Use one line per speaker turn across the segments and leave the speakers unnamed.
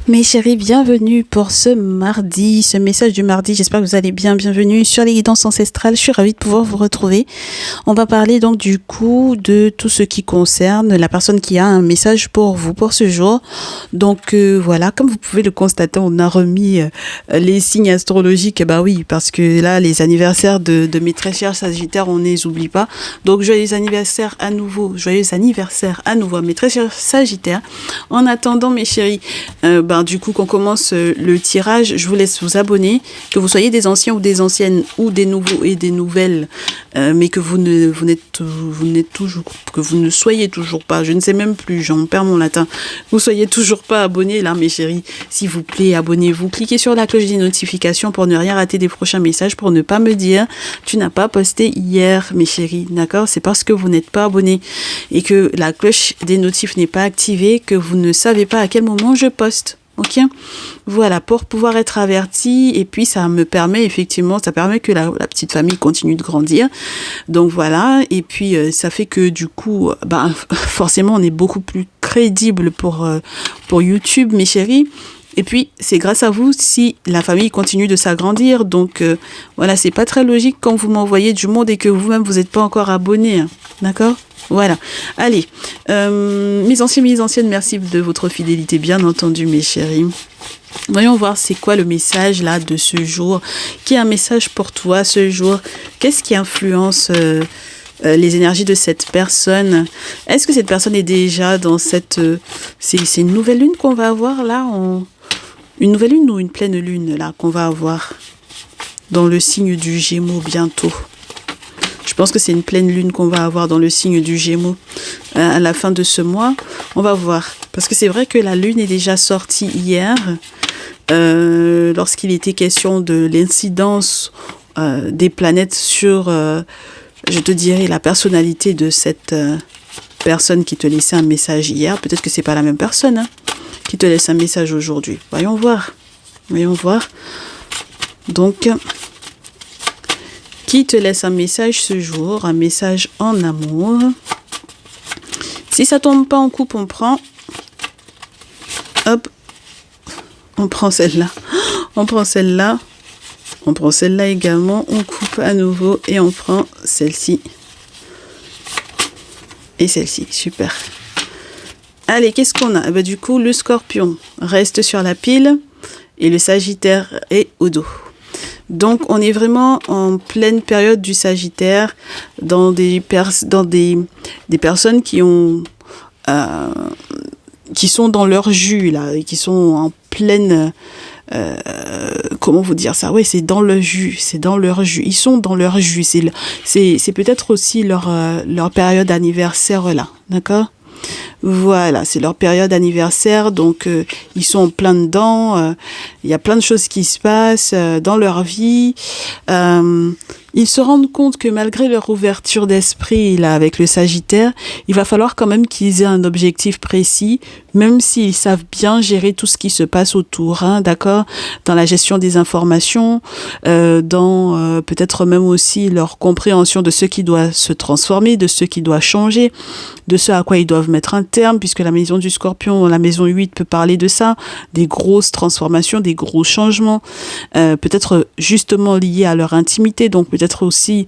Mes chéris, bienvenue pour ce mardi, ce message du mardi. J'espère que vous allez bien. Bienvenue sur les guidances ancestrales. Je suis ravie de pouvoir vous retrouver. On va parler donc du coup de tout ce qui concerne la personne qui a un message pour vous pour ce jour. Donc voilà, comme vous pouvez le constater, on a remis les signes astrologiques. Bah oui, parce que là, les anniversaires de mes très chers Sagittaires, on ne les oublie pas. Donc joyeux anniversaire à nouveau, à mes très chers Sagittaires. En attendant, mes chéris, du coup, qu'on commence le tirage, je vous laisse vous abonner, que vous soyez des anciens ou des anciennes, ou des nouveaux et des nouvelles, mais que vous ne soyez toujours pas, je ne sais même plus, j'en perds mon latin, vous soyez toujours pas abonnés, là, mes chéris, s'il vous plaît, abonnez-vous, cliquez sur la cloche des notifications pour ne rien rater des prochains messages, pour ne pas me dire, tu n'as pas posté hier, mes chéris, d'accord? C'est parce que vous n'êtes pas abonnés et que la cloche des notifs n'est pas activée, que vous ne savez pas à quel moment je poste. Ok, voilà, pour pouvoir être averti, et puis ça permet que la petite famille continue de grandir. Donc voilà, et puis ça fait que du coup, forcément, on est beaucoup plus crédible pour YouTube, mes chéris. Et puis, c'est grâce à vous si la famille continue de s'agrandir. Donc, voilà, c'est pas très logique quand vous m'envoyez du monde et que vous-même, vous n'êtes pas encore abonné. Hein, d'accord ? Voilà. Allez, mes anciennes, merci de votre fidélité, bien entendu, mes chéris. Voyons voir c'est quoi le message là de ce jour. Qui a un message pour toi ce jour? Qu'est-ce qui influence les énergies de cette personne? Est-ce que cette personne est déjà dans cette... c'est une nouvelle lune qu'on va avoir là Une nouvelle lune ou une pleine lune là qu'on va avoir dans le signe du Gémeaux bientôt? Je pense que c'est une pleine lune qu'on va avoir dans le signe du Gémeaux à la fin de ce mois. On va voir. Parce que c'est vrai que la lune est déjà sortie hier lorsqu'il était question de l'incidence des planètes sur, je te dirais, la personnalité de cette personne qui te laissait un message hier. Peut-être que c'est pas la même personne qui te laisse un message aujourd'hui. Voyons voir. Donc... qui te laisse un message ce jour, un message en amour. Si ça tombe pas en coupe, on prend. Hop. On prend celle-là. On prend celle-là également. On coupe à nouveau et on prend celle-ci. Et celle-ci. Super. Allez, qu'est-ce qu'on a? Du coup, le Scorpion reste sur la pile et le Sagittaire est au dos. Donc, on est vraiment en pleine période du Sagittaire dans des personnes qui sont dans leur jus, là, et qui sont en pleine... comment vous dire ça? Ouais, c'est dans leur jus. Ils sont dans leur jus. C'est peut-être aussi leur période anniversaire, là. D'accord? Voilà, c'est leur période anniversaire, donc ils sont en plein dedans, il y a plein de choses qui se passent dans leur vie. Ils se rendent compte que malgré leur ouverture d'esprit là avec le Sagittaire, il va falloir quand même qu'ils aient un objectif précis, même s'ils savent bien gérer tout ce qui se passe autour, hein, d'accord, dans la gestion des informations, dans peut-être même aussi leur compréhension de ce qui doit se transformer, de ce qui doit changer, de ce à quoi ils doivent mettre un terme, puisque la maison du Scorpion, la maison 8 peut parler de ça, des grosses transformations, des gros changements, peut-être justement liés à leur intimité, donc peut-être aussi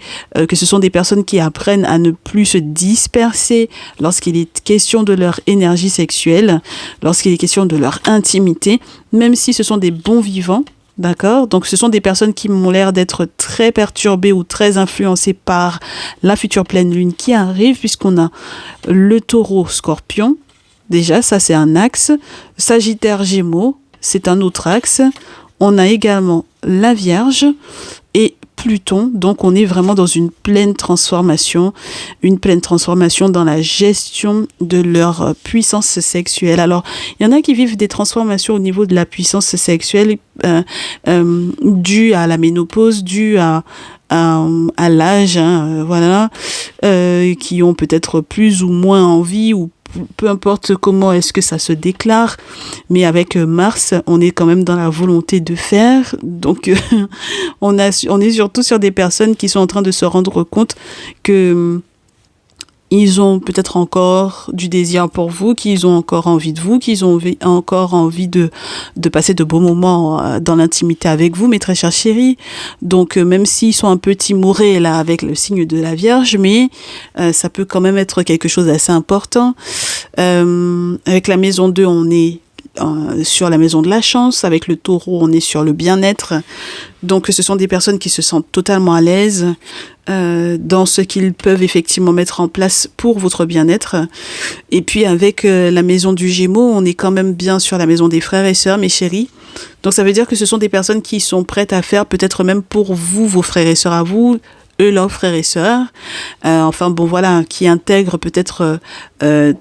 que ce sont des personnes qui apprennent à ne plus se disperser lorsqu'il est question de leur énergie sexuelle, lorsqu'il est question de leur intimité, même si ce sont des bons vivants. D'accord? Donc, ce sont des personnes qui m'ont l'air d'être très perturbées ou très influencées par la future pleine lune qui arrive, puisqu'on a le Taureau Scorpion. Déjà, ça, c'est un axe. Sagittaire Gémeaux, c'est un autre axe. On a également la Vierge et Pluton, donc on est vraiment dans une pleine transformation dans la gestion de leur puissance sexuelle. Alors, il y en a qui vivent des transformations au niveau de la puissance sexuelle dues à la ménopause, dues à l'âge, hein, voilà, qui ont peut-être plus ou moins envie ou peu importe comment est-ce que ça se déclare, mais avec Mars, on est quand même dans la volonté de faire, donc on est surtout sur des personnes qui sont en train de se rendre compte que ils ont peut-être encore du désir pour vous, qu'ils ont encore envie de vous, qu'ils ont encore envie de passer de beaux moments dans l'intimité avec vous, mes très chers chéris. Donc, même s'ils sont un peu timorés là avec le signe de la Vierge, mais ça peut quand même être quelque chose d'assez important. Avec la maison 2, on est sur la maison de la chance. Avec le taureau, on est sur le bien-être. Donc, ce sont des personnes qui se sentent totalement à l'aise dans ce qu'ils peuvent effectivement mettre en place pour votre bien-être. Et puis, avec la maison du Gémeaux, on est quand même bien sur la maison des frères et sœurs, mes chéris. Donc, ça veut dire que ce sont des personnes qui sont prêtes à faire peut-être même pour vous, vos frères et sœurs à vous, eux, leurs frères et sœurs. Enfin, bon, voilà, qui intègrent peut-être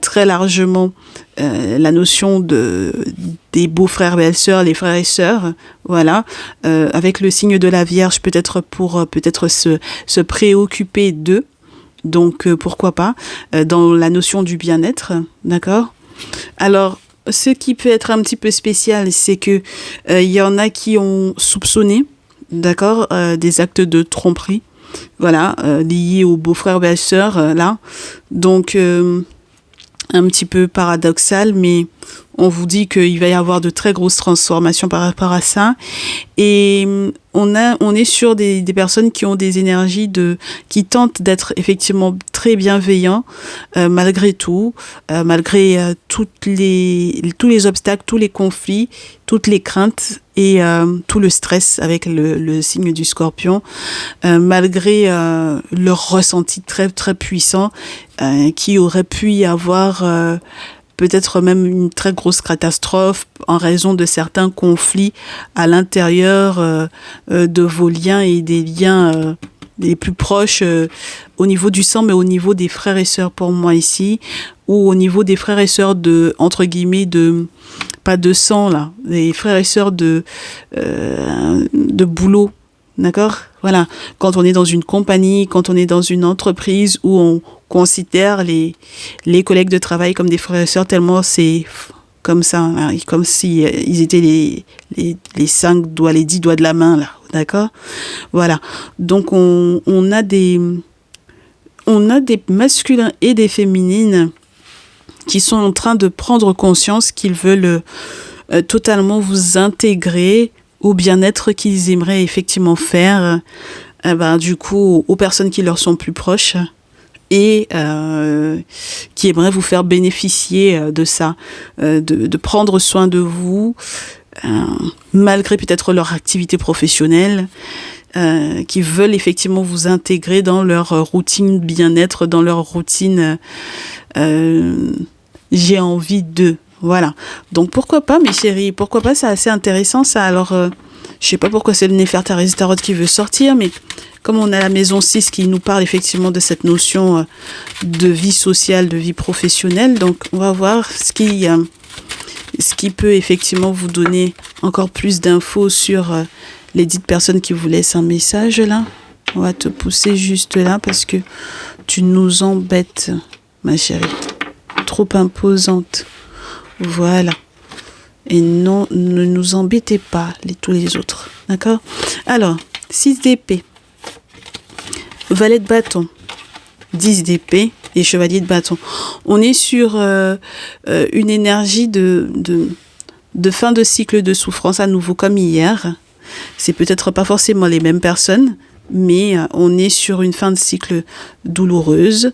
très largement la notion des beaux-frères, belles-sœurs, les frères et sœurs, voilà, avec le signe de la Vierge, peut-être pour peut-être se préoccuper d'eux, donc pourquoi pas, dans la notion du bien-être, d'accord ? Alors, ce qui peut être un petit peu spécial, c'est que il y en a qui ont soupçonné, d'accord, des actes de tromperie, voilà, liés aux beaux-frères, belles-sœurs, là, donc un petit peu paradoxal, mais on vous dit qu'il va y avoir de très grosses transformations par rapport à ça. Et on est sur des personnes qui ont des énergies qui tentent d'être effectivement très bienveillants, malgré tout, malgré tous les obstacles, tous les conflits, toutes les craintes et tout le stress avec le signe du Scorpion, malgré leur ressenti très très puissant qui aurait pu y avoir peut-être même une très grosse catastrophe en raison de certains conflits à l'intérieur de vos liens et des liens les plus proches au niveau du sang, mais au niveau des frères et sœurs pour moi ici, ou au niveau des frères et sœurs entre guillemets, pas de sang là, des frères et sœurs de boulot, d'accord ? Voilà, quand on est dans une compagnie, quand on est dans une entreprise où on considère les collègues de travail comme des frères et sœurs, tellement c'est comme ça, hein, comme si ils étaient les 5 doigts, les 10 doigts de la main, là, d'accord ? Voilà, donc on a des masculins et des féminines qui sont en train de prendre conscience qu'ils veulent totalement vous intégrer au bien-être qu'ils aimeraient effectivement faire, du coup, aux personnes qui leur sont plus proches et qui aimeraient vous faire bénéficier de ça, de prendre soin de vous, malgré peut-être leur activité professionnelle, qui veulent effectivement vous intégrer dans leur routine bien-être, dans leur routine j'ai envie de... Voilà. Donc, pourquoi pas, mes chéris ? Pourquoi pas ? C'est assez intéressant, ça. Alors, je sais pas pourquoi c'est le Néfertari Tarot qui veut sortir, mais comme on a la maison 6 qui nous parle effectivement de cette notion de vie sociale, de vie professionnelle, donc on va voir ce qui peut effectivement vous donner encore plus d'infos sur les dites personnes qui vous laissent un message, là. On va te pousser juste là parce que tu nous embêtes, ma chérie. Trop imposante. Voilà. Et non, ne nous embêtez pas, tous les autres. D'accord ? Alors, 6 d'épée, valet de bâton, 10 d'épée et chevalier de bâton. On est sur une énergie de fin de cycle de souffrance à nouveau comme hier. C'est peut-être pas forcément les mêmes personnes, mais on est sur une fin de cycle douloureuse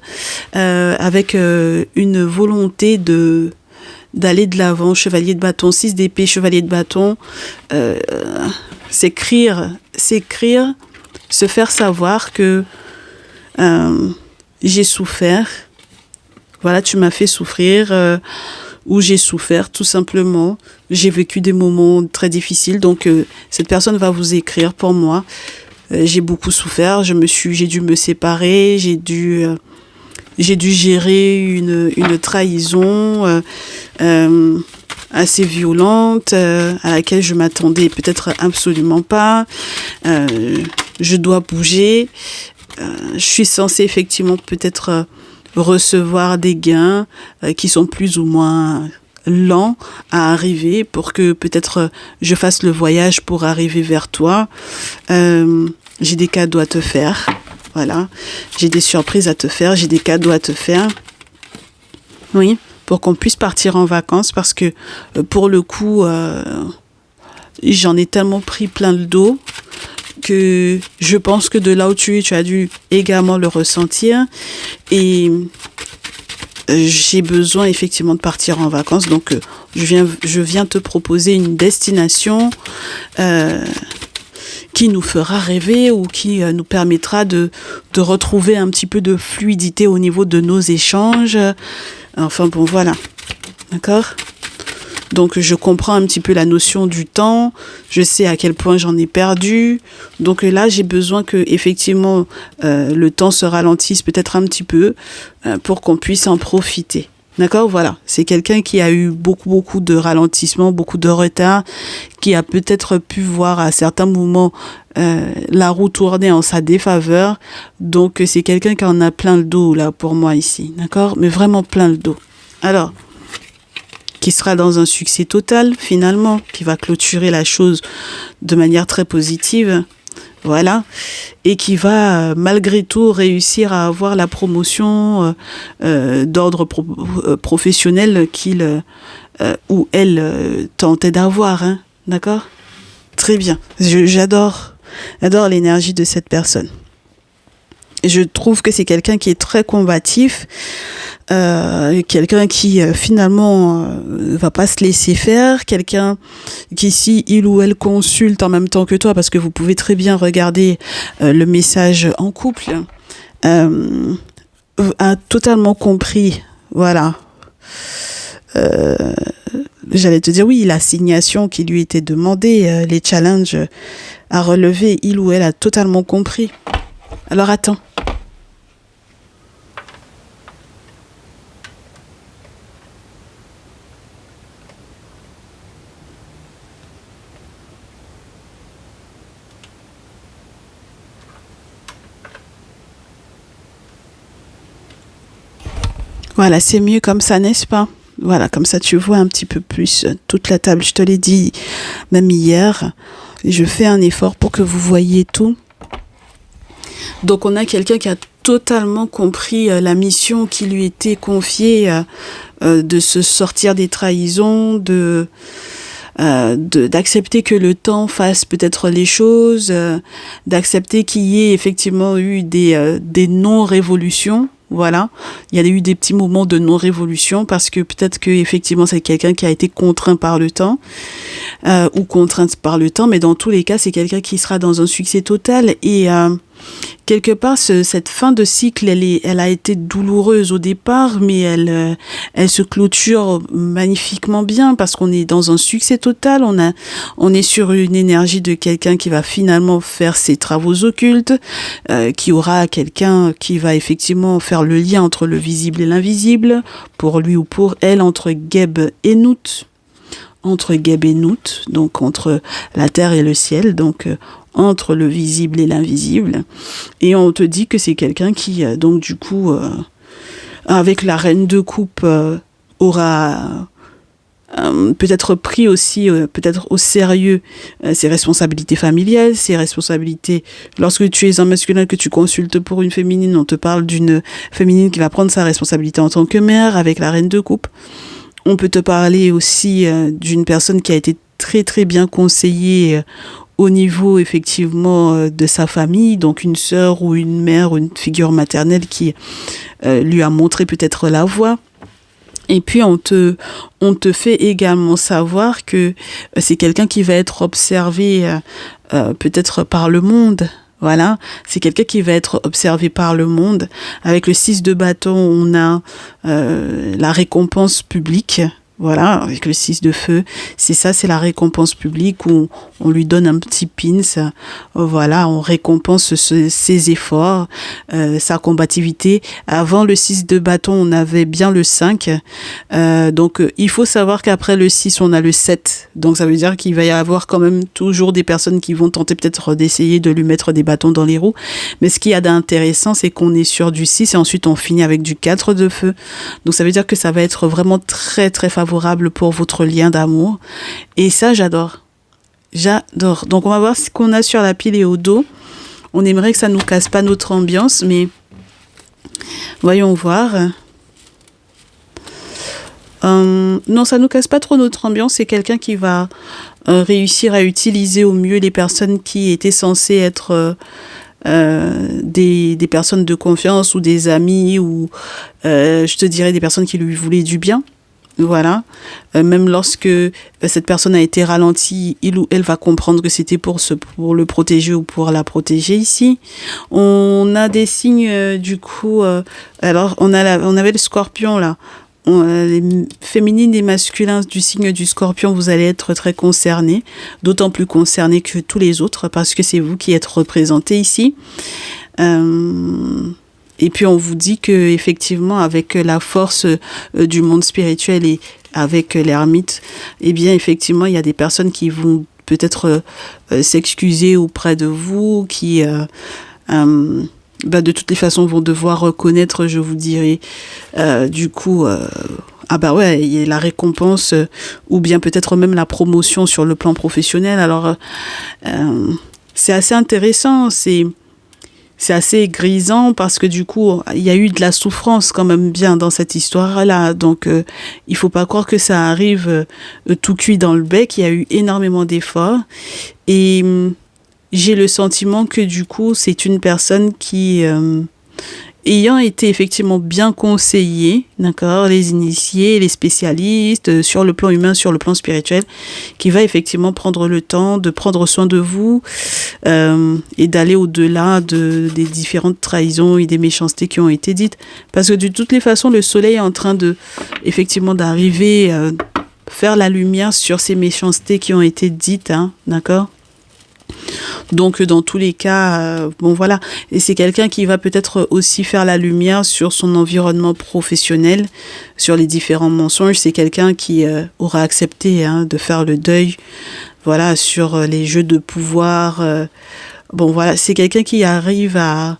avec une volonté d'aller de l'avant. Chevalier de bâton, 6 d'épée, chevalier de bâton, s'écrire, se faire savoir que j'ai souffert, voilà, tu m'as fait souffrir, ou j'ai souffert tout simplement, j'ai vécu des moments très difficiles, donc cette personne va vous écrire pour moi, j'ai beaucoup souffert, j'ai dû me séparer, j'ai dû gérer une trahison assez violente à laquelle je m'attendais peut-être absolument pas. Je dois bouger. Je suis censée effectivement peut-être recevoir des gains qui sont plus ou moins lents à arriver pour que peut-être je fasse le voyage pour arriver vers toi. J'ai des cadeaux à te faire. Voilà, j'ai des surprises à te faire, j'ai des cadeaux à te faire. Oui, pour qu'on puisse partir en vacances parce que pour le coup, j'en ai tellement pris plein le dos que je pense que de là où tu es, tu as dû également le ressentir. Et j'ai besoin effectivement de partir en vacances. Donc, je viens te proposer une destination qui nous fera rêver ou qui nous permettra de retrouver un petit peu de fluidité au niveau de nos échanges. Enfin bon, voilà. D'accord ? Donc, je comprends un petit peu la notion du temps. Je sais à quel point j'en ai perdu. Donc là, j'ai besoin que effectivement le temps se ralentisse peut-être un petit peu pour qu'on puisse en profiter. D'accord, voilà. C'est quelqu'un qui a eu beaucoup de ralentissement, beaucoup de retard, qui a peut-être pu voir à certains moments la roue tourner en sa défaveur. Donc, c'est quelqu'un qui en a plein le dos, là, pour moi, ici. D'accord ? Mais vraiment plein le dos. Alors, qui sera dans un succès total, finalement, qui va clôturer la chose de manière très positive. Voilà, et qui va malgré tout réussir à avoir la promotion d'ordre professionnel qu'il ou elle tentait d'avoir, hein, d'accord ? Très bien, j'adore l'énergie de cette personne. Je trouve que c'est quelqu'un qui est très combatif, quelqu'un qui finalement va pas se laisser faire, quelqu'un qui, si il ou elle consulte en même temps que toi, parce que vous pouvez très bien regarder le message en couple, a totalement compris, voilà. J'allais te dire oui, l'assignation qui lui était demandée, les challenges à relever, il ou elle a totalement compris. Alors attends. Voilà, c'est mieux comme ça, n'est-ce pas ? Voilà, comme ça tu vois un petit peu plus toute la table. Je te l'ai dit même hier. Je fais un effort pour que vous voyiez tout. Donc on a quelqu'un qui a totalement compris la mission qui lui était confiée de se sortir des trahisons, d'accepter que le temps fasse peut-être les choses, d'accepter qu'il y ait effectivement eu des non-révolutions. Voilà, il y a eu des petits moments de non-révolution parce que peut-être que effectivement c'est quelqu'un qui a été contraint par le temps ou contrainte par le temps, mais dans tous les cas c'est quelqu'un qui sera dans un succès total et quelque part cette fin de cycle elle a été douloureuse au départ, mais elle se clôture magnifiquement bien parce qu'on est dans un succès total. On est sur une énergie de quelqu'un qui va finalement faire ses travaux occultes, qui aura quelqu'un qui va effectivement faire le lien entre le visible et l'invisible, pour lui ou pour elle, entre Geb et Nout, donc entre la terre et le ciel, donc entre le visible et l'invisible. Et on te dit que c'est quelqu'un qui, donc du coup, avec la reine de coupe, aura peut-être pris aussi, peut-être au sérieux, ses responsabilités familiales, ses responsabilités. Lorsque tu es un masculin, que tu consultes pour une féminine, on te parle d'une féminine qui va prendre sa responsabilité en tant que mère avec la reine de coupe. On peut te parler aussi d'une personne qui a été très très bien conseillée au niveau effectivement de sa famille, donc une sœur ou une mère ou une figure maternelle qui lui a montré peut-être la voie. Et puis on te fait également savoir que c'est quelqu'un qui va être observé peut-être par le monde. Voilà, c'est quelqu'un qui va être observé par le monde. Avec le 6 de bâton, on a la récompense publique. Voilà, avec le 6 de feu, c'est ça, c'est la récompense publique où on lui donne un petit pins. Voilà, on récompense ses efforts, sa combativité. Avant le 6 de bâton, on avait bien le 5. Donc, il faut savoir qu'après le 6, on a le 7. Donc, ça veut dire qu'il va y avoir quand même toujours des personnes qui vont tenter peut-être d'essayer de lui mettre des bâtons dans les roues. Mais ce qu'il y a d'intéressant, c'est qu'on est sur du 6 et ensuite on finit avec du 4 de feu. Donc, ça veut dire que ça va être vraiment très, très favorable pour votre lien d'amour. Et ça, j'adore. Donc, on va voir ce qu'on a sur la pile et au dos. On aimerait que ça nous casse pas notre ambiance, mais voyons voir. Non, ça nous casse pas trop notre ambiance. C'est quelqu'un qui va réussir à utiliser au mieux les personnes qui étaient censées être des personnes de confiance ou des amis ou je te dirais des personnes qui lui voulaient du bien. Voilà. Même lorsque cette personne a été ralentie, il ou elle va comprendre que c'était pour le protéger ou pour la protéger ici. On a des signes du coup. Alors on avait le scorpion là. Les féminines et masculins du signe du scorpion, vous allez être très concernés, d'autant plus concernés que tous les autres parce que c'est vous qui êtes représentés ici. Et puis on vous dit que effectivement avec la force du monde spirituel et avec l'ermite, eh bien effectivement il y a des personnes qui vont peut-être s'excuser auprès de vous, qui de toutes les façons vont devoir reconnaître, je vous dirais, du coup, ah bah ouais, il y a la récompense ou bien peut-être même la promotion sur le plan professionnel. Alors, c'est assez intéressant, c'est assez grisant parce que du coup, il y a eu de la souffrance quand même bien dans cette histoire-là. Donc, il faut pas croire que ça arrive tout cuit dans le bec. Il y a eu énormément d'efforts et j'ai le sentiment que du coup, c'est une personne qui, ayant été effectivement bien conseillée, d'accord, les initiés, les spécialistes, sur le plan humain, sur le plan spirituel, qui va effectivement prendre le temps de prendre soin de vous et d'aller au-delà des différentes trahisons et des méchancetés qui ont été dites. Parce que de toutes les façons, le soleil est en train effectivement d'arriver, faire la lumière sur ces méchancetés qui ont été dites, hein, d'accord ? Donc dans tous les cas, bon voilà, et c'est quelqu'un qui va peut-être aussi faire la lumière sur son environnement professionnel, sur les différents mensonges. C'est quelqu'un qui aura accepté de faire le deuil, voilà, sur les jeux de pouvoir. Bon voilà, c'est quelqu'un qui arrive à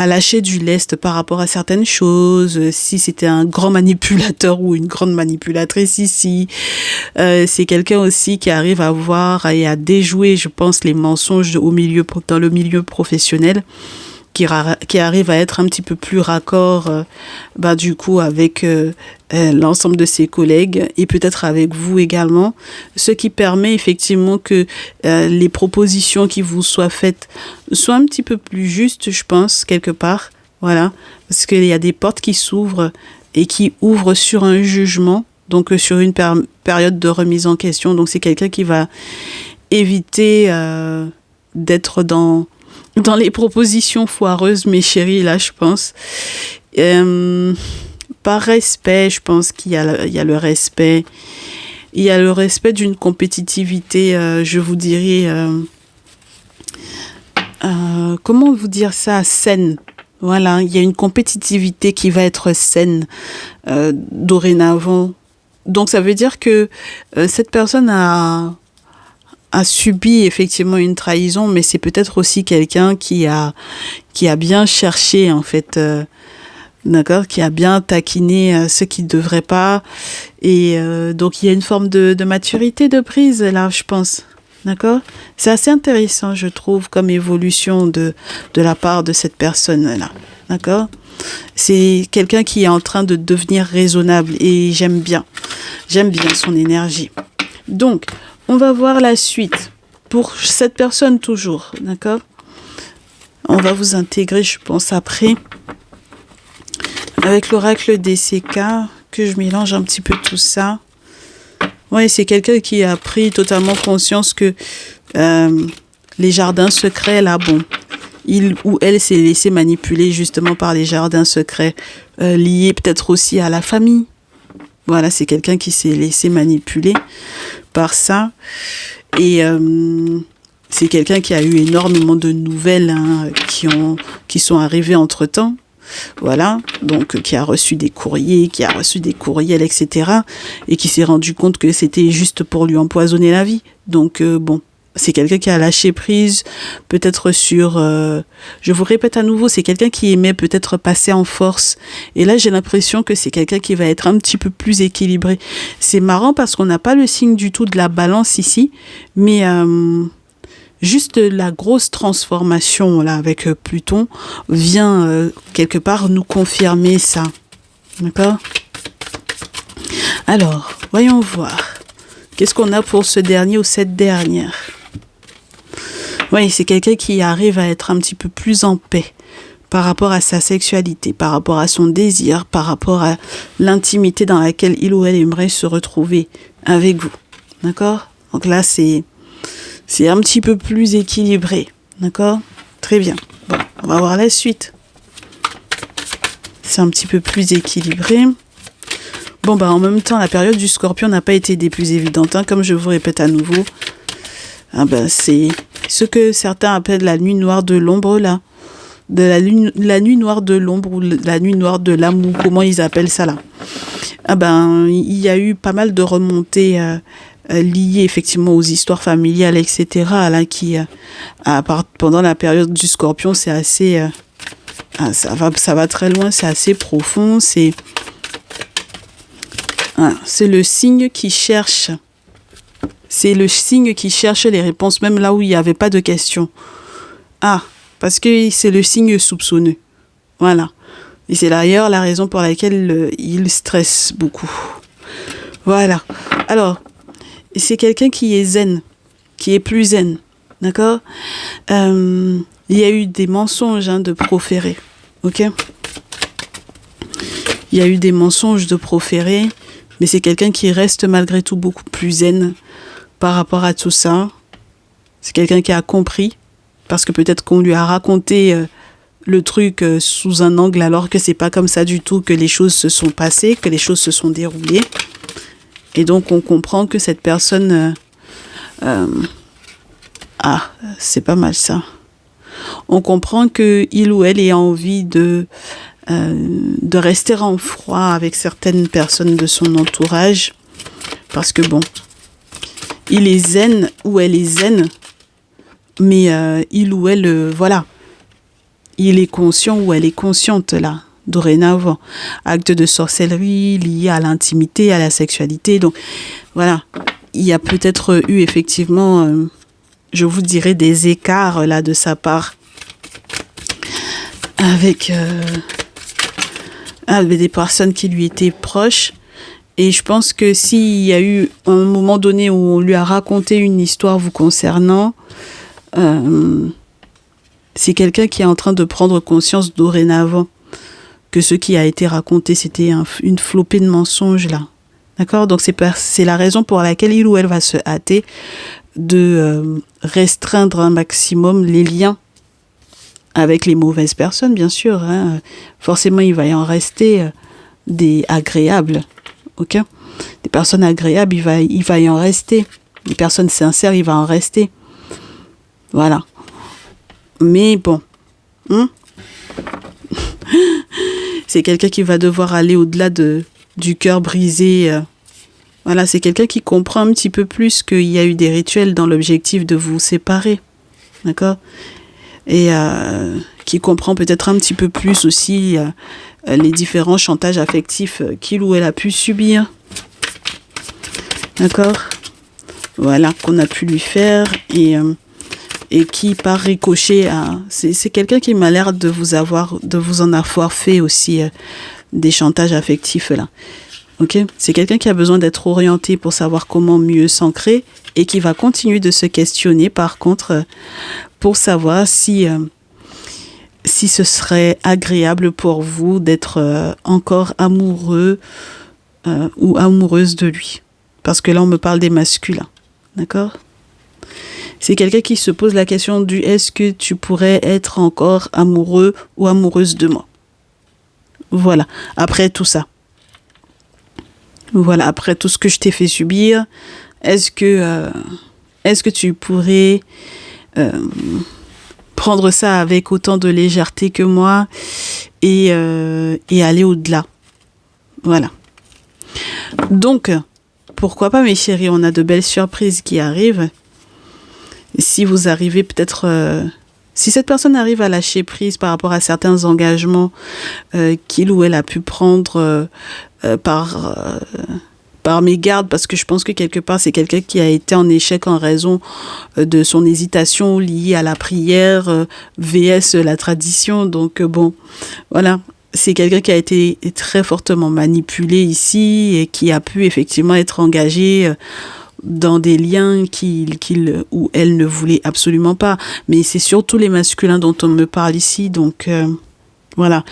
lâcher du lest par rapport à certaines choses, si c'était un grand manipulateur ou une grande manipulatrice ici. C'est quelqu'un aussi qui arrive à voir et à déjouer, je pense, les mensonges dans le milieu professionnel, qui arrive à être un petit peu plus raccord du coup avec l'ensemble de ses collègues et peut-être avec vous également, ce qui permet effectivement que les propositions qui vous soient faites soient un petit peu plus justes, je pense, quelque part, voilà, parce qu'il y a des portes qui s'ouvrent et qui ouvrent sur un jugement, donc sur une période de remise en question. Donc c'est quelqu'un qui va éviter d'être dans les propositions foireuses, mes chéris, là, je pense. Par respect, je pense qu'il y a le respect. Il y a le respect d'une compétitivité, je vous dirais, comment vous dire ça, saine. Voilà, il y a une compétitivité qui va être saine dorénavant. Donc ça veut dire que cette personne a subi effectivement une trahison, mais c'est peut-être aussi quelqu'un qui a bien cherché en fait, d'accord, qui a bien taquiné ce qui ne devrait pas, et donc il y a une forme de maturité de prise là, je pense, d'accord. C'est assez intéressant, je trouve, comme évolution de la part de cette personne là, d'accord. C'est quelqu'un qui est en train de devenir raisonnable et j'aime bien son énergie. Donc on va voir la suite pour cette personne toujours, d'accord? On va vous intégrer, je pense, après, avec l'oracle DCK, que je mélange un petit peu tout ça. Ouais, c'est quelqu'un qui a pris totalement conscience que les jardins secrets, là, bon, il ou elle s'est laissé manipuler justement par les jardins secrets, liés peut-être aussi à la famille. Voilà, c'est quelqu'un qui s'est laissé manipuler par ça. Et c'est quelqu'un qui a eu énormément de nouvelles qui sont arrivées entre-temps. Voilà, donc qui a reçu des courriers, qui a reçu des courriels, etc. Et qui s'est rendu compte que c'était juste pour lui empoisonner la vie. Donc bon, c'est quelqu'un qui a lâché prise, peut-être sur... je vous répète à nouveau, c'est quelqu'un qui aimait peut-être passer en force. Et là, j'ai l'impression que c'est quelqu'un qui va être un petit peu plus équilibré. C'est marrant parce qu'on n'a pas le signe du tout de la balance ici, mais juste la grosse transformation là avec Pluton vient quelque part nous confirmer ça. D'accord? Alors, voyons voir. Qu'est-ce qu'on a pour ce dernier ou cette dernière? Oui, c'est quelqu'un qui arrive à être un petit peu plus en paix par rapport à sa sexualité, par rapport à son désir, par rapport à l'intimité dans laquelle il ou elle aimerait se retrouver avec vous. D'accord? Donc là, c'est un petit peu plus équilibré. D'accord? Très bien. Bon, on va voir la suite. C'est un petit peu plus équilibré. Bon, en même temps, la période du Scorpion n'a pas été des plus évidentes. Hein, comme je vous répète à nouveau. C'est ce que certains appellent la nuit noire de l'ombre, là. La nuit noire de l'ombre ou la nuit noire de l'amour. Comment ils appellent ça, là? Il y a eu pas mal de remontées liées, effectivement, aux histoires familiales, etc. Là, qui, pendant la période du Scorpion, c'est assez... ça va très loin, c'est assez profond, c'est le signe qui cherche. C'est le signe qui cherche les réponses, même là où il n'y avait pas de questions. Parce que c'est le signe soupçonneux. Voilà. Et c'est d'ailleurs la raison pour laquelle il stresse beaucoup. Voilà. Alors, c'est quelqu'un qui est zen, qui est plus zen. D'accord? Il y a eu des mensonges de proférer. Ok? Il y a eu des mensonges de proférer, mais c'est quelqu'un qui reste malgré tout beaucoup plus zen par rapport à tout ça. C'est quelqu'un qui a compris, parce que peut-être qu'on lui a raconté le truc sous un angle alors que c'est pas comme ça du tout que les choses se sont passées, que les choses se sont déroulées. Et donc on comprend que cette personne... c'est pas mal ça. On comprend que il ou elle ait envie de rester en froid avec certaines personnes de son entourage. Parce que il est zen ou elle est zen, mais il ou elle, voilà. Il est conscient ou elle est consciente, là, dorénavant. Acte de sorcellerie lié à l'intimité, à la sexualité. Donc, voilà. Il y a peut-être eu, effectivement, je vous dirais, des écarts, là, de sa part. Avec des personnes qui lui étaient proches. Et je pense que s'il y a eu un moment donné où on lui a raconté une histoire vous concernant, c'est quelqu'un qui est en train de prendre conscience dorénavant que ce qui a été raconté, c'était une flopée de mensonges, là. D'accord? Donc c'est la raison pour laquelle il ou elle va se hâter de restreindre un maximum les liens avec les mauvaises personnes, bien sûr. Hein. Forcément, il va y en rester des agréables. Ok? Des personnes agréables, il va y en rester. Des personnes sincères, il va en rester. Voilà. Mais c'est quelqu'un qui va devoir aller au-delà du cœur brisé. Voilà, c'est quelqu'un qui comprend un petit peu plus qu'il y a eu des rituels dans l'objectif de vous séparer. D'accord? Et qui comprend peut-être un petit peu plus aussi les différents chantages affectifs qu'il ou elle a pu subir. D'accord? Voilà, qu'on a pu lui faire et qui, par ricochet, c'est quelqu'un qui m'a l'air de vous en avoir fait aussi des chantages affectifs là. Ok? C'est quelqu'un qui a besoin d'être orienté pour savoir comment mieux s'ancrer et qui va continuer de se questionner, par contre, pour savoir si ce serait agréable pour vous d'être encore amoureux ou amoureuse de lui. Parce que là, on me parle des masculins. D'accord? C'est quelqu'un qui se pose la question du est-ce que tu pourrais être encore amoureux ou amoureuse de moi? Voilà. Après tout ça. Voilà. Après tout ce que je t'ai fait subir, est-ce que tu pourrais prendre ça avec autant de légèreté que moi et aller au-delà? Voilà. Donc, pourquoi pas, mes chéris, on a de belles surprises qui arrivent. Si vous arrivez peut-être... si cette personne arrive à lâcher prise par rapport à certains engagements qu'il ou elle a pu prendre par mégarde, parce que je pense que quelque part, c'est quelqu'un qui a été en échec en raison de son hésitation liée à la prière, vs la tradition. Donc, bon, voilà. C'est quelqu'un qui a été très fortement manipulé ici et qui a pu effectivement être engagé dans des liens qu'il ou elle ne voulait absolument pas. Mais c'est surtout les masculins dont on me parle ici, donc voilà.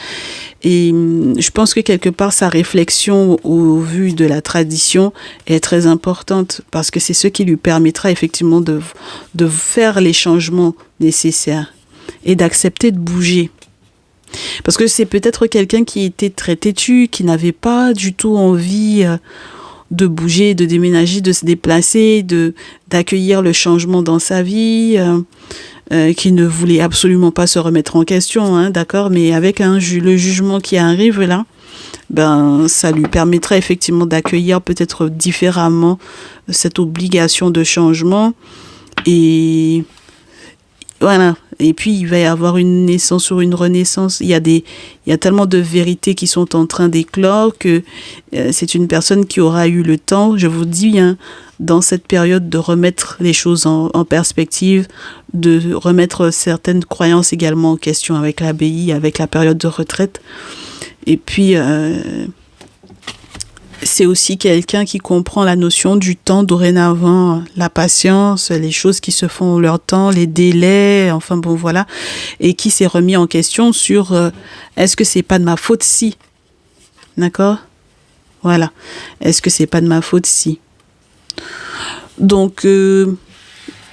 Et je pense que quelque part, sa réflexion au vu de la tradition est très importante parce que c'est ce qui lui permettra effectivement de faire les changements nécessaires et d'accepter de bouger. Parce que c'est peut-être quelqu'un qui était très têtu, qui n'avait pas du tout envie de bouger, de déménager, de se déplacer, d'accueillir le changement dans sa vie, qui ne voulait absolument pas se remettre en question, hein, d'accord, mais avec le jugement qui arrive là, ben ça lui permettra effectivement d'accueillir peut-être différemment cette obligation de changement et voilà. Et puis, il va y avoir une naissance ou une renaissance. Il y a tellement de vérités qui sont en train d'éclore que c'est une personne qui aura eu le temps, je vous dis, hein, dans cette période, de remettre les choses en perspective, de remettre certaines croyances également en question avec l'abbaye, avec la période de retraite. Et puis, c'est aussi quelqu'un qui comprend la notion du temps dorénavant, la patience, les choses qui se font leur temps, les délais, enfin bon voilà, et qui s'est remis en question sur est-ce que c'est pas de ma faute si, d'accord, voilà, est-ce que c'est pas de ma faute si. Donc il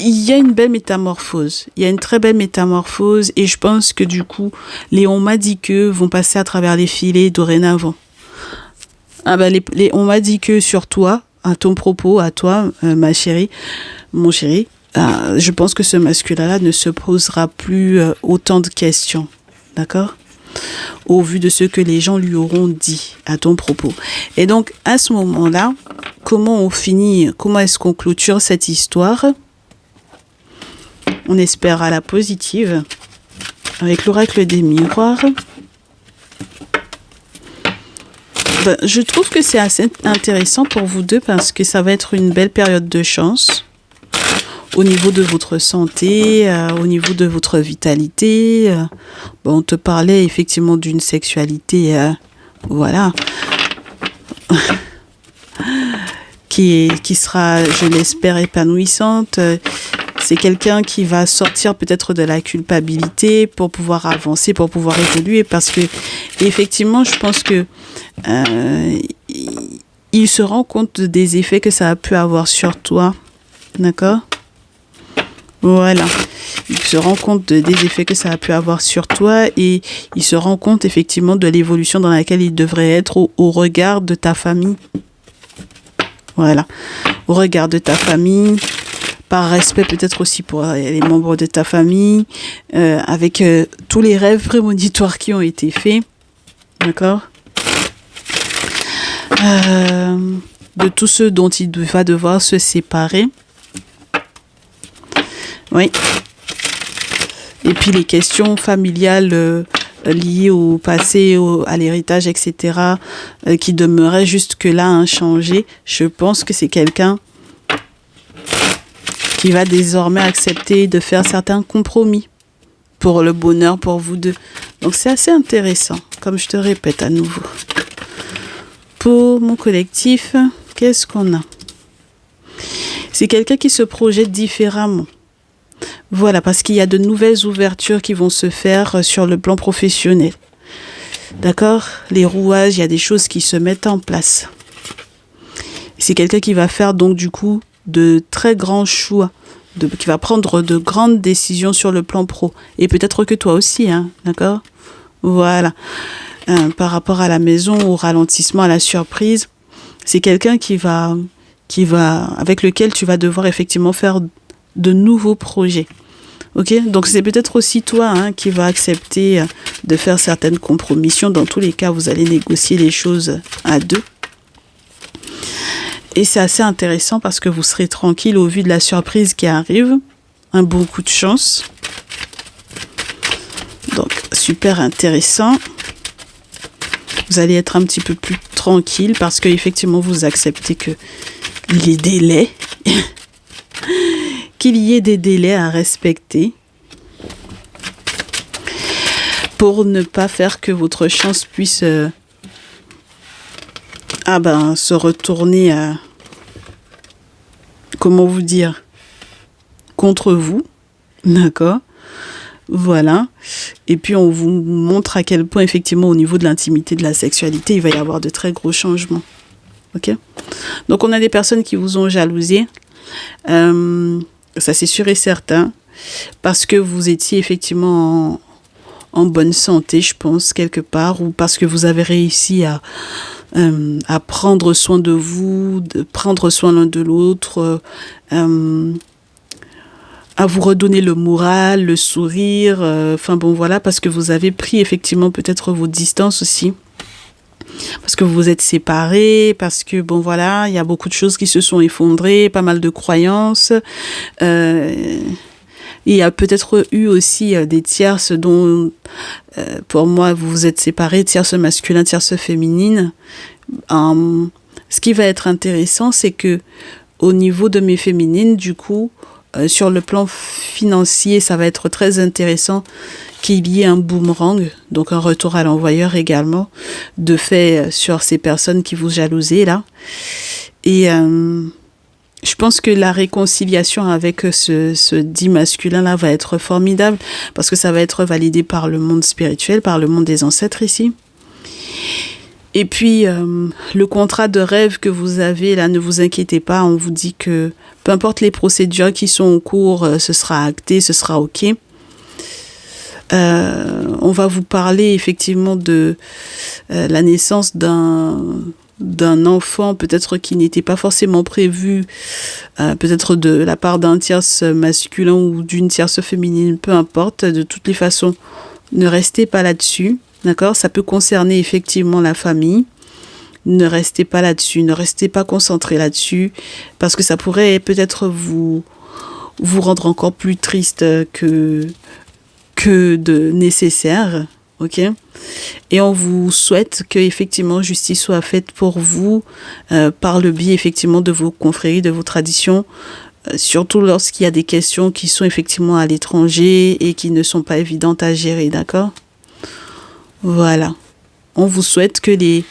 y a une belle métamorphose, il y a une très belle métamorphose et je pense que du coup les on m'a dit que vont passer à travers les filets dorénavant. Ah ben on m'a dit que sur toi, à ton propos, à toi, ma chérie, mon chéri, je pense que ce masculin-là ne se posera plus autant de questions, d'accord ? Au vu de ce que les gens lui auront dit à ton propos. Et donc, à ce moment-là, comment on finit, comment est-ce qu'on clôture cette histoire ? On espère à la positive, avec l'oracle des miroirs. Je trouve que c'est assez intéressant pour vous deux parce que ça va être une belle période de chance au niveau de votre santé, au niveau de votre vitalité. On te parlait effectivement d'une sexualité, voilà, qui sera, je l'espère, épanouissante. C'est quelqu'un qui va sortir peut-être de la culpabilité pour pouvoir avancer, pour pouvoir évoluer parce que effectivement, je pense que il se rend compte des effets que ça a pu avoir sur toi, d'accord ? Voilà, il se rend compte des effets que ça a pu avoir sur toi et il se rend compte effectivement de l'évolution dans laquelle il devrait être au regard de ta famille. Voilà, au regard de ta famille, par respect peut-être aussi pour les membres de ta famille, avec tous les rêves prémonitoires qui ont été faits, d'accord ? De tous ceux dont il va devoir se séparer. Oui. Et puis les questions familiales liées au passé, à l'héritage, etc., qui demeuraient jusque-là inchangées. Je pense que c'est quelqu'un qui va désormais accepter de faire certains compromis pour le bonheur pour vous deux. Donc c'est assez intéressant, comme je te répète à nouveau. Pour mon collectif, qu'est-ce qu'on a ? C'est quelqu'un qui se projette différemment. Voilà, parce qu'il y a de nouvelles ouvertures qui vont se faire sur le plan professionnel. D'accord ? Les rouages, il y a des choses qui se mettent en place. C'est quelqu'un qui va faire donc du coup de très grands choix, qui va prendre de grandes décisions sur le plan pro. Et peut-être que toi aussi, hein, d'accord ? Voilà. Par rapport à la maison, au ralentissement, à la surprise, c'est quelqu'un avec lequel tu vas devoir effectivement faire de nouveaux projets. Ok ? Donc c'est peut-être aussi toi qui va accepter de faire certaines compromissions. Dans tous les cas, vous allez négocier les choses à deux. Et c'est assez intéressant parce que vous serez tranquille au vu de la surprise qui arrive. Un bon coup de chance. Donc super intéressant. Vous allez être un petit peu plus tranquille parce que effectivement vous acceptez que les délais, qu'il y ait des délais à respecter pour ne pas faire que votre chance puisse se retourner à, comment vous dire, contre vous, d'accord? Voilà. Et puis, on vous montre à quel point, effectivement, au niveau de l'intimité, de la sexualité, il va y avoir de très gros changements. OK? Donc, on a des personnes qui vous ont jalousé. Ça, c'est sûr et certain. Parce que vous étiez, effectivement, en bonne santé, je pense, quelque part. Ou parce que vous avez réussi à prendre soin de vous, de prendre soin l'un de l'autre, à vous redonner le moral, le sourire, parce que vous avez pris effectivement peut-être vos distances aussi, parce que vous vous êtes séparés, parce que il y a beaucoup de choses qui se sont effondrées, pas mal de croyances, il y a peut-être eu aussi des tierces dont, pour moi, vous vous êtes séparés, tierce masculin, tierce féminine. Ce qui va être intéressant, c'est que au niveau de mes féminines, du coup, sur le plan financier, ça va être très intéressant qu'il y ait un boomerang, donc un retour à l'envoyeur également, de fait sur ces personnes qui vous jalousaient là. Et je pense que la réconciliation avec ce dit masculin là va être formidable parce que ça va être validé par le monde spirituel, par le monde des ancêtres ici. Et puis, le contrat de rêve que vous avez, là, ne vous inquiétez pas, on vous dit que peu importe les procédures qui sont en cours, ce sera acté, ce sera OK. On va vous parler effectivement de la naissance d'un enfant, peut-être qui n'était pas forcément prévu, peut-être de la part d'un tierce masculin ou d'une tierce féminine, peu importe. De toutes les façons, ne restez pas là-dessus. D'accord? Ça peut concerner effectivement la famille. Ne restez pas là-dessus, ne restez pas concentré là-dessus, parce que ça pourrait peut-être vous rendre encore plus triste que de nécessaire. OK? Et on vous souhaite que effectivement justice soit faite pour vous par le biais effectivement de vos confréries, de vos traditions, surtout lorsqu'il y a des questions qui sont effectivement à l'étranger et qui ne sont pas évidentes à gérer. D'accord? Voilà. On vous souhaite que les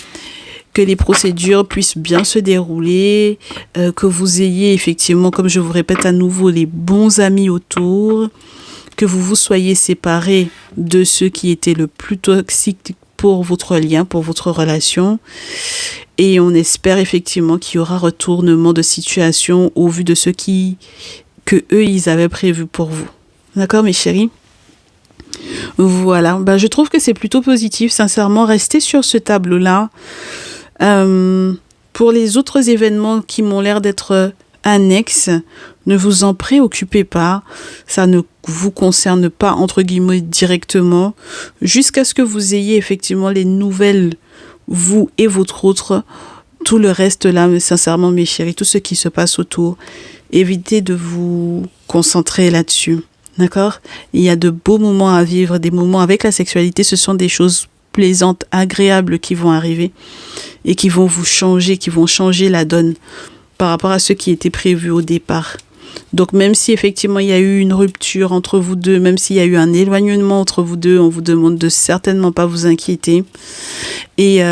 procédures puissent bien se dérouler, que vous ayez effectivement, comme je vous répète à nouveau, les bons amis autour, que vous vous soyez séparés de ceux qui étaient le plus toxiques pour votre lien, pour votre relation. Et on espère effectivement qu'il y aura retournement de situation au vu de ce que eux, ils avaient prévu pour vous. D'accord, mes chéris? Voilà, je trouve que c'est plutôt positif, sincèrement, restez sur ce tableau-là. Pour les autres événements qui m'ont l'air d'être annexes, ne vous en préoccupez pas, ça ne vous concerne pas, entre guillemets, directement, jusqu'à ce que vous ayez effectivement les nouvelles, vous et votre autre, tout le reste là, mais sincèrement, mes chéris, tout ce qui se passe autour, évitez de vous concentrer là-dessus. D'accord? Il y a de beaux moments à vivre, des moments avec la sexualité, ce sont des choses plaisantes, agréables qui vont arriver et qui vont vous changer, qui vont changer la donne par rapport à ce qui était prévu au départ. Donc même si effectivement il y a eu une rupture entre vous deux, même s'il y a eu un éloignement entre vous deux, on vous demande de certainement pas vous inquiéter. Et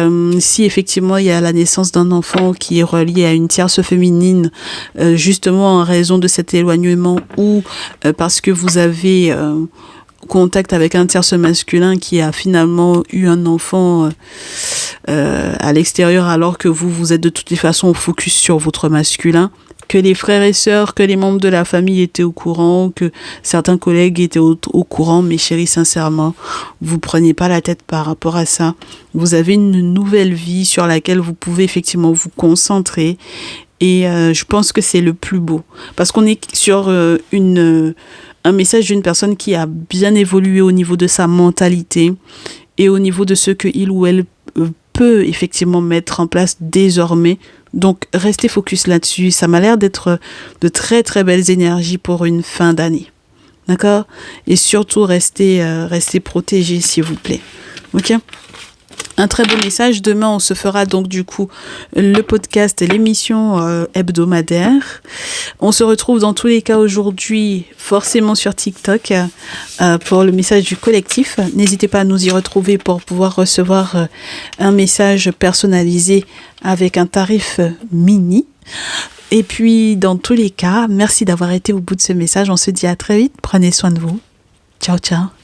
si effectivement il y a la naissance d'un enfant qui est relié à une tierce féminine, justement en raison de cet éloignement ou parce que vous avez contact avec un tierce masculin qui a finalement eu un enfant à l'extérieur alors que vous êtes de toutes les façons focus sur votre masculin, que les frères et sœurs, que les membres de la famille étaient au courant, que certains collègues étaient au courant, mes chéris, sincèrement, vous prenez pas la tête par rapport à ça. Vous avez une nouvelle vie sur laquelle vous pouvez effectivement vous concentrer et je pense que c'est le plus beau. Parce qu'on est sur un message d'une personne qui a bien évolué au niveau de sa mentalité et au niveau de ce que il ou elle peut effectivement mettre en place désormais. Donc, restez focus là-dessus. Ça m'a l'air d'être de très, très belles énergies pour une fin d'année. D'accord? Et surtout, restez protégés, s'il vous plaît. OK? Un très beau message. Demain, on se fera donc du coup le podcast, l'émission hebdomadaire. On se retrouve dans tous les cas aujourd'hui forcément sur TikTok pour le message du collectif. N'hésitez pas à nous y retrouver pour pouvoir recevoir un message personnalisé avec un tarif mini. Et puis, dans tous les cas, merci d'avoir été au bout de ce message. On se dit à très vite. Prenez soin de vous. Ciao, ciao.